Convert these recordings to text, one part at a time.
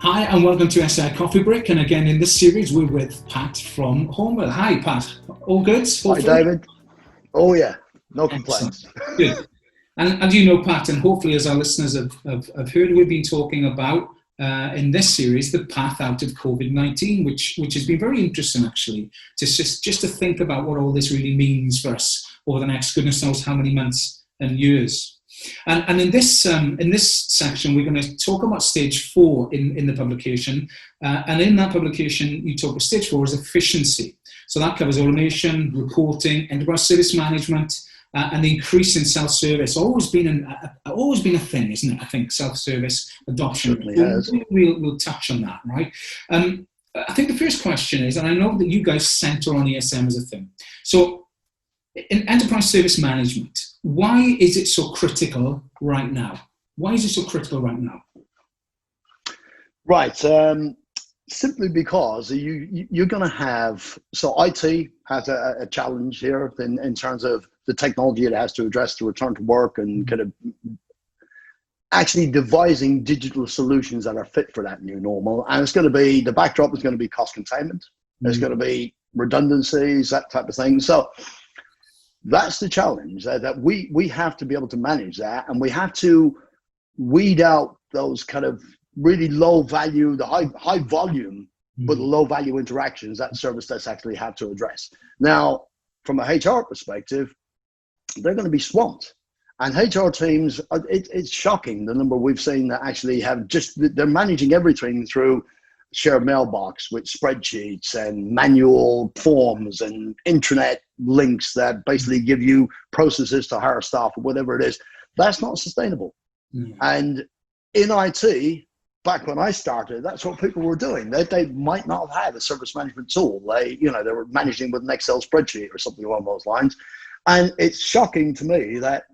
Hi and welcome to SDI Coffee Break, and again in this series we're with Pat from Hornwell. Hi Pat, all good? Hi David. Oh yeah, no complaints. Good. And you know Pat, and hopefully as our listeners have heard, we've been talking about in this series the path out of COVID-19, which has been very interesting actually, to just to think about what all this really means for us over the next goodness knows how many months and years. And in this section, we're going to talk about stage 4 in the publication. And in that publication, you talk about stage 4 as efficiency. So that covers automation, reporting, enterprise service management, and the increase in self-service. Always been a thing, isn't it? I think self-service adoption. Certainly has. We'll touch on that, right? I think the first question is, and I know that you guys center on ESM as a thing. So in enterprise service management, why is it so critical right now? Why is it so critical right now? Right, simply because you're going to have, so IT has a challenge here in terms of the technology it has to address to return to work and kind of actually devising digital solutions that are fit for that new normal. And it's going to be, the backdrop is going to be cost containment. There's going to be redundancies, that type of thing. So that's the challenge, that we have to be able to manage that, and we have to weed out those kind of really low value, the high volume, but low value interactions that service desks actually have to address. Now, from a HR perspective, they're going to be swamped. And HR teams, it's shocking the number we've seen that actually have they're managing everything through shared mailbox with spreadsheets and manual forms and intranet links that basically give you processes to hire staff or whatever it is. That's not sustainable. And in IT, back when I started, that's what people were doing. They might not have had a service management tool. They were managing with an Excel spreadsheet or something along those lines. And it's shocking to me that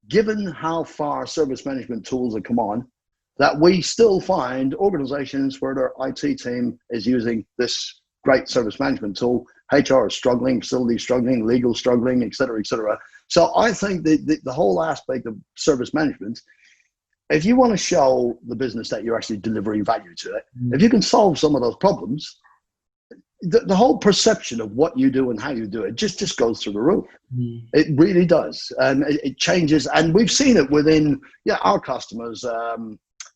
given how far service management tools have come on, that we still find organizations where their IT team is using this great service management tool. HR is struggling, facilities struggling, legal struggling, et cetera, et cetera. So I think the whole aspect of service management, if you want to show the business that you're actually delivering value to it, if you can solve some of those problems, the whole perception of what you do and how you do it just goes through the roof. It really does. And it changes. And we've seen it within our customers.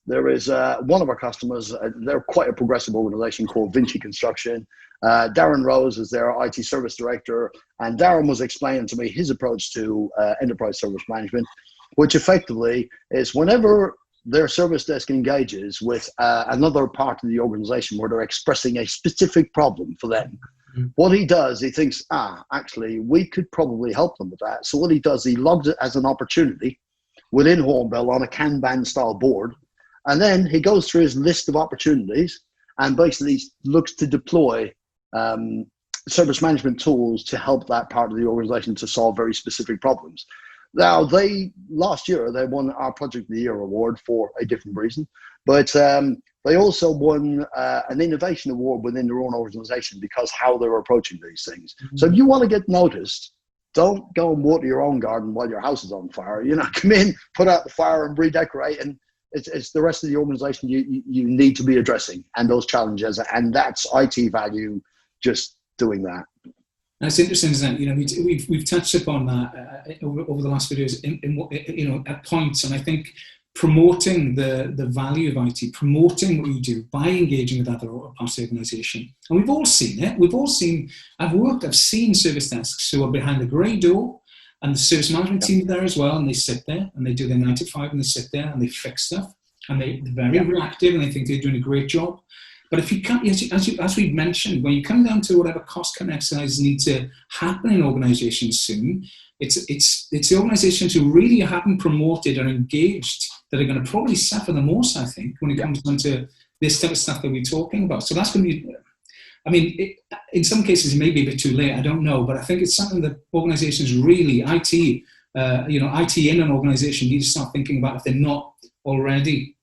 There is one of our customers, they're quite a progressive organization called Vinci Construction. Darren Rose is their IT service director, and Darren was explaining to me his approach to enterprise service management, which effectively is whenever their service desk engages with another part of the organization where they're expressing a specific problem for them, what he does, he thinks, actually, we could probably help them with that. So what he does, he logs it as an opportunity within Hornwell on a Kanban style board. And then he goes through his list of opportunities and basically looks to deploy service management tools to help that part of the organization to solve very specific problems. Now, last year, they won our Project of the Year award for a different reason, but they also won an innovation award within their own organization because how they're approaching these things. So if you want to get noticed, don't go and water your own garden while your house is on fire. Come in, put out the fire and redecorate, and it's the rest of the organization you need to be addressing and those challenges, and that's IT value just doing that. That's interesting, isn't it? We've touched upon that over the last videos in at points, and I think promoting the value of IT, promoting what you do by engaging with other parts of the organisation, and we've all seen it. I've seen service desks who are behind the grey door, and the service management team are there as well, and they sit there and they do their 9 to 5, and they sit there and they fix stuff, and they're very reactive, and they think they're doing a great job. But if you can't, as we've mentioned, when you come down to whatever cost-cutting exercises need to happen in organisations soon, it's the organisations who really haven't promoted or engaged that are going to probably suffer the most, I think, when it comes down to this type of stuff that we're talking about. So that's going to be, in some cases it may be a bit too late, I don't know, but I think it's something that organisations really, IT in an organisation need to start thinking about if they're not already.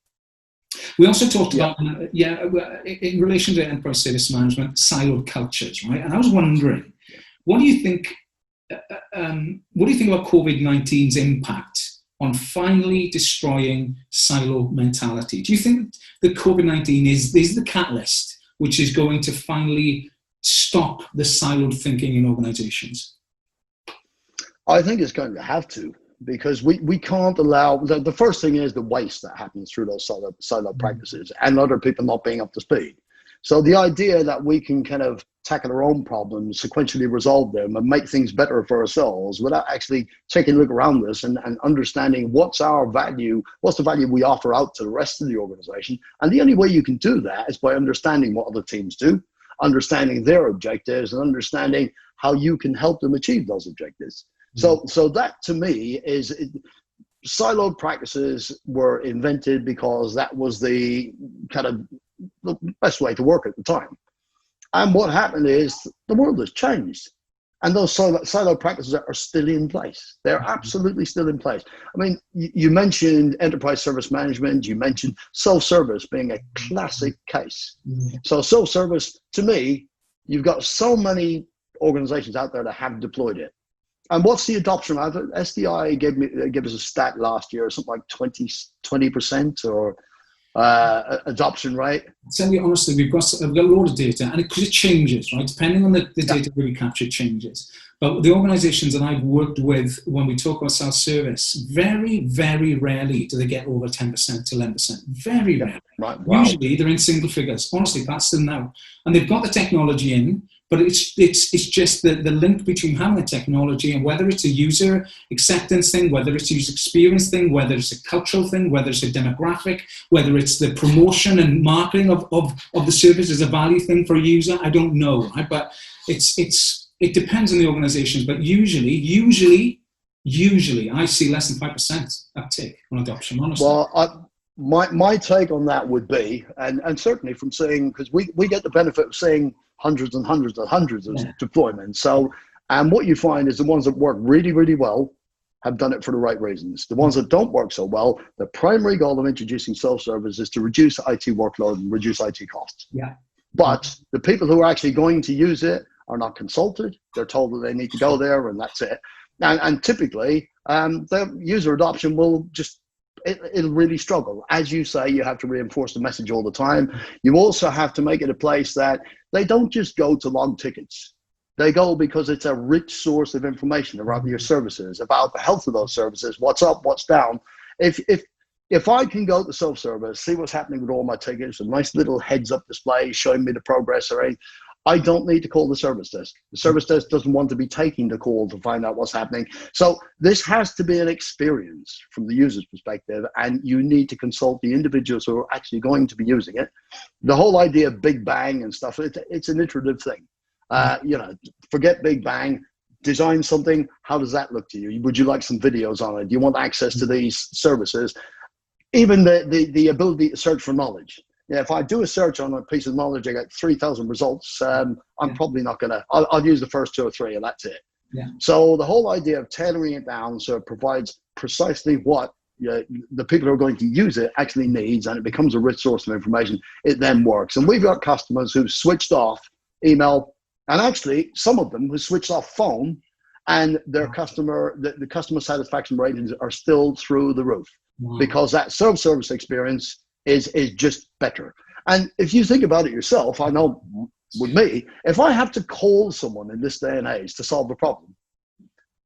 We also talked about, in relation to enterprise service management, siloed cultures, right? And I was wondering, what do you think about COVID-19's impact on finally destroying silo mentality? Do you think that COVID-19 is the catalyst which is going to finally stop the siloed thinking in organizations? I think it's going to have to, because we can't allow, the first thing is the waste that happens through those silo practices and other people not being up to speed. So the idea that we can kind of tackle our own problems, sequentially resolve them, and make things better for ourselves without actually taking a look around us and understanding what's our value, what's the value we offer out to the rest of the organization. And the only way you can do that is by understanding what other teams do, understanding their objectives, and understanding how you can help them achieve those objectives. So that to me is, siloed practices were invented because that was the kind of the best way to work at the time. And what happened is the world has changed, and those silo practices are still in place. They're absolutely still in place. I mean, you mentioned enterprise service management, you mentioned self-service being a classic case. So self-service, to me, you've got so many organizations out there that have deployed it. And what's the adoption? SDI gave us a stat last year, something like 20% or adoption rate. Tell you honestly, we've got a lot of data, and because it changes, right? Depending on the data we capture, changes. But the organizations that I've worked with, when we talk about self-service, very, very rarely do they get over 10% to 11%. Very rarely. Right. Wow. Usually they're in single figures. Honestly, that's them now. And they've got the technology in, but it's just the link between having the technology and whether it's a user acceptance thing, whether it's a user experience thing, whether it's a cultural thing, whether it's a demographic, whether it's the promotion and marketing of the service as a value thing for a user. I don't know, right? But it depends on the organizations, but usually I see less than 5% uptake on adoption, honestly. Well, my take on that would be, and certainly from seeing, because we get the benefit of seeing hundreds and hundreds and hundreds of deployments. So, and what you find is the ones that work really, really well have done it for the right reasons. The ones that don't work so well, the primary goal of introducing self-service is to reduce IT workload and reduce IT costs. Yeah. But the people who are actually going to use it are not consulted. They're told that they need to go there, and that's it. And typically, the user adoption will just, it'll really struggle. As you say, you have to reinforce the message all the time. You also have to make it a place that they don't just go to log tickets. They go because it's a rich source of information around your services, about the health of those services, what's up, what's down. If I can go to self-service, see what's happening with all my tickets, a nice little heads-up display showing me the progress or anything, I don't need to call the service desk. The service desk doesn't want to be taking the call to find out what's happening. So this has to be an experience from the user's perspective, and you need to consult the individuals who are actually going to be using it. The whole idea of Big Bang and stuff, it's an iterative thing. Forget Big Bang, design something. How does that look to you? Would you like some videos on it? Do you want access to these services? Even the ability to search for knowledge. Yeah, if I do a search on a piece of knowledge, I get 3,000 results. I'm probably not going to, I'll use the first 2 or 3 and that's it. Yeah. So the whole idea of tailoring it down so it provides precisely what the people who are going to use it actually needs, and it becomes a rich source of information, it then works. And we've got customers who've switched off email, and actually some of them who switched off phone, and their the customer satisfaction ratings are still through the roof. Wow. Because that self-service experience is just better. And if you think about it yourself, I know with me, if I have to call someone in this day and age to solve a problem,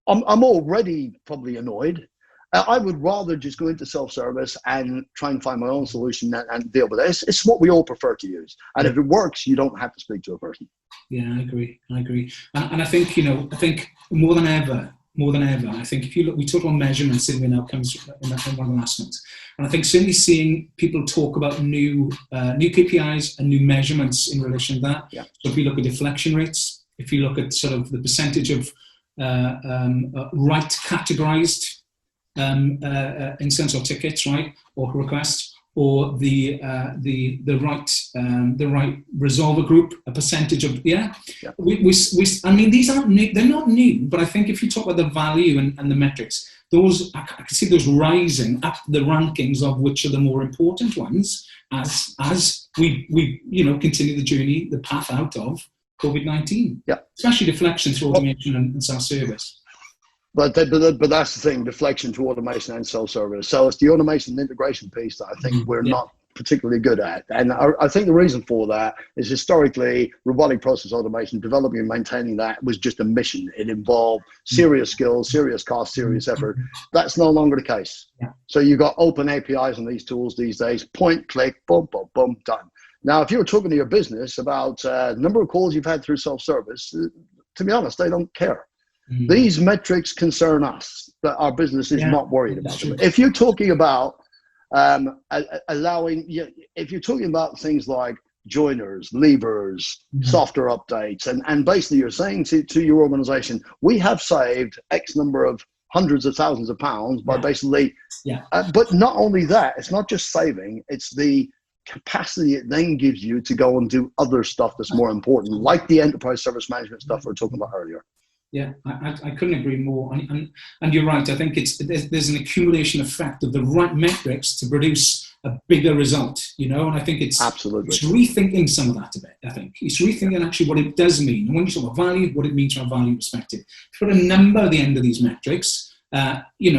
I'm already probably annoyed. I would rather just go into self-service and try and find my own solution and deal with it. It's what we all prefer to use. And if it works, you don't have to speak to a person. Yeah, I agree. And I think, I think more than ever, I think if you look, we talk about measurements in outcomes in one of the last ones. And I think certainly seeing people talk about new KPIs and new measurements in relation to that. Yeah. So if you look at deflection rates, if you look at sort of the percentage of Wright categorized incidents or tickets, right, or requests, or the right resolver group, a percentage of I mean, these aren't new, they're not new, but I think if you talk about the value and the metrics, those I can see those rising up the rankings of which are the more important ones as we continue the journey, the path out of COVID-19. Yeah, especially deflection through automation and self-service. But that's the thing, deflection to automation and self-service. So it's the automation and integration piece that I think we're not particularly good at. And I think the reason for that is historically robotic process automation, developing and maintaining that was just a mission. It involved serious skills, serious cost, serious effort. That's no longer the case. So you've got open APIs on these tools these days, point, click, boom, boom, boom, done. Now, if you were talking to your business about the number of calls you've had through self-service, to be honest, they don't care. These metrics concern us, but our business is not worried about them. If you're talking about if you're talking about things like joiners, levers, software updates, and basically you're saying to your organization, we have saved X number of hundreds of thousands of pounds by basically, but not only that, it's not just saving, it's the capacity it then gives you to go and do other stuff that's more important, like the enterprise service management stuff we were talking about earlier. Yeah, I couldn't agree more. And you're right. I think there's an accumulation effect of the right metrics to produce a bigger result, and I think it's rethinking some of that a bit. I think it's rethinking actually what it does mean. And when you talk about value, what it means from a value perspective. Put a number at the end of these metrics, and you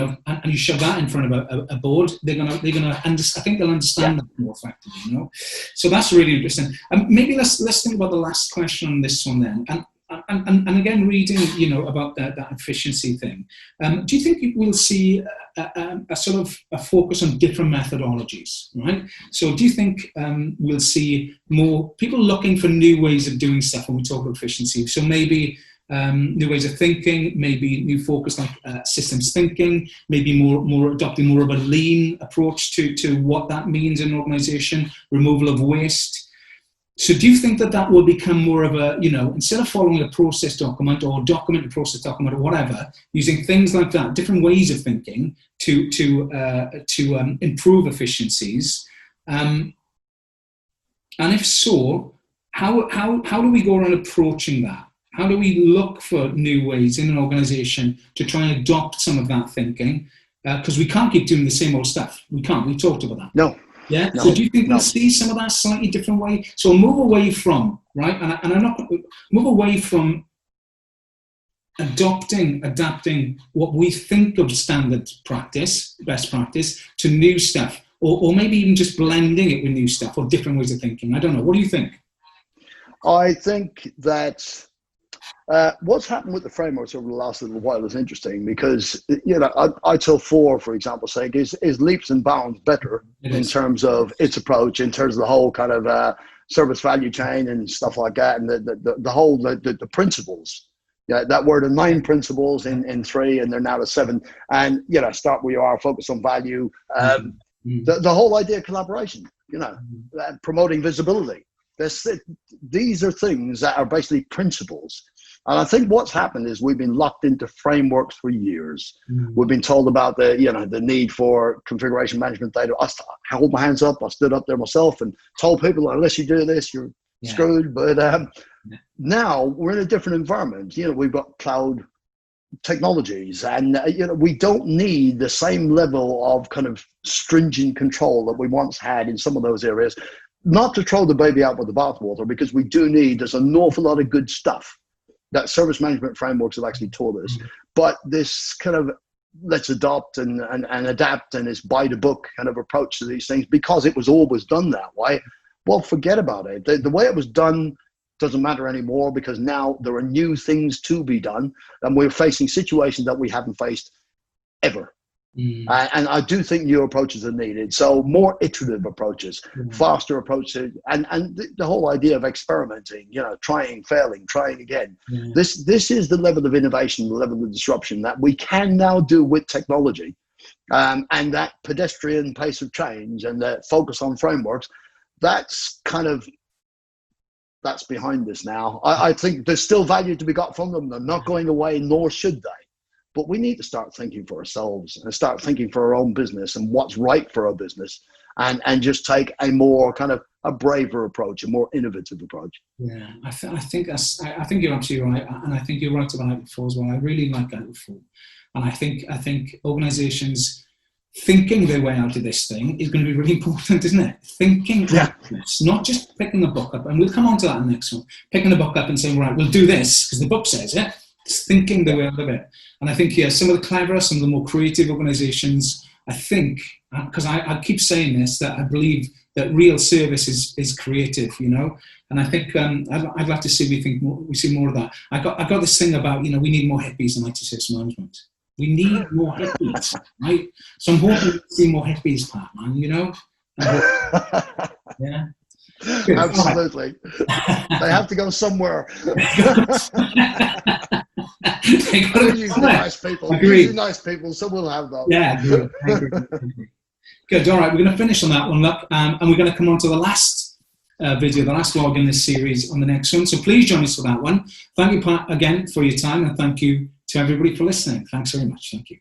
shove that in front of a board, they're gonna I think they'll understand that more effectively, So that's really interesting. Maybe let's think about the last question on this one then. And again, reading, about that efficiency thing, do you think we'll see a sort of a focus on different methodologies, right? So do you think we'll see more people looking for new ways of doing stuff when we talk about efficiency? So maybe new ways of thinking, maybe new focus like systems thinking, maybe more adopting more of a lean approach to what that means in an organization, removal of waste. So do you think that will become more of a, instead of following a process document or document a process document or whatever, using things like that, different ways of thinking to improve efficiencies? And if so, how do we go around approaching that? How do we look for new ways in an organization to try and adopt some of that thinking? Because we can't keep doing the same old stuff. We can't. We talked about that. No. Yeah. So do you think we'll see some of that slightly different way? So move away from, right? And I'm not move away from adapting what we think of standard practice, best practice, to new stuff, or maybe even just blending it with new stuff or different ways of thinking. I don't know. What do you think? I think that what's happened with the frameworks over the last little while is interesting because, ITIL 4, for example's sake, is leaps and bounds better in terms of its approach, in terms of the whole kind of service value chain and stuff like that, and the whole principles. Yeah, that were the 9 principles in 3, and they're now to 7. And start where you are, focus on value. The whole idea of collaboration. Promoting visibility. These are things that are basically principles. And I think what's happened is we've been locked into frameworks for years. We've been told about the need for configuration management data. I hold my hands up. I stood up there myself and told people, unless you do this, you're screwed. But now we're in a different environment. We've got cloud technologies, and we don't need the same level of kind of stringent control that we once had in some of those areas. Not to throw the baby out with the bathwater, because there's an awful lot of good stuff that service management frameworks have actually taught us. But this kind of let's adopt and adapt and it's by the book kind of approach to these things because it was always done that way, well, forget about it. The way it was done doesn't matter anymore, because now there are new things to be done and we're facing situations that we haven't faced ever. And I do think new approaches are needed. So more iterative approaches, faster approaches, and the whole idea of experimenting, trying, failing, trying again. This is the level of innovation, the level of disruption that we can now do with technology, and that pedestrian pace of change and the focus on frameworks. That's behind us now. I think there's still value to be got from them. They're not going away, nor should they. But we need to start thinking for ourselves and start thinking for our own business and what's right for our business, and just take a more kind of a braver approach, a more innovative approach. Yeah, I think you're absolutely right, and I think you're right about Outlook 4 as well. I really like Outlook 4, and I think organisations thinking their way out of this thing is going to be really important, isn't it? Thinking out of this, not just picking the book up, and we'll come on to that in the next one. Picking the book up and saying, right, we'll do this because the book says it. thinking the way out of it. And I think, yeah, some of the cleverer, some of the more creative organizations, I think, because I keep saying this, that I believe that real service is creative, you know. And I think I'd like to see we see more of that. I got this thing about, you know, we need more hippies in IT service management. We need more hippies, right? So I'm hoping to see more hippies, Pat, man, you know. Yeah. Good. Absolutely. They have to go somewhere. Usually nice people. Usually nice people, so we'll have those. Yeah, I agree. Good. All right, we're going to finish on that one, look, and we're going to come on to the last video, the last vlog in this series on the next one. So please join us for that one. Thank you, Pat, again for your time, and thank you to everybody for listening. Thanks very much. Thank you.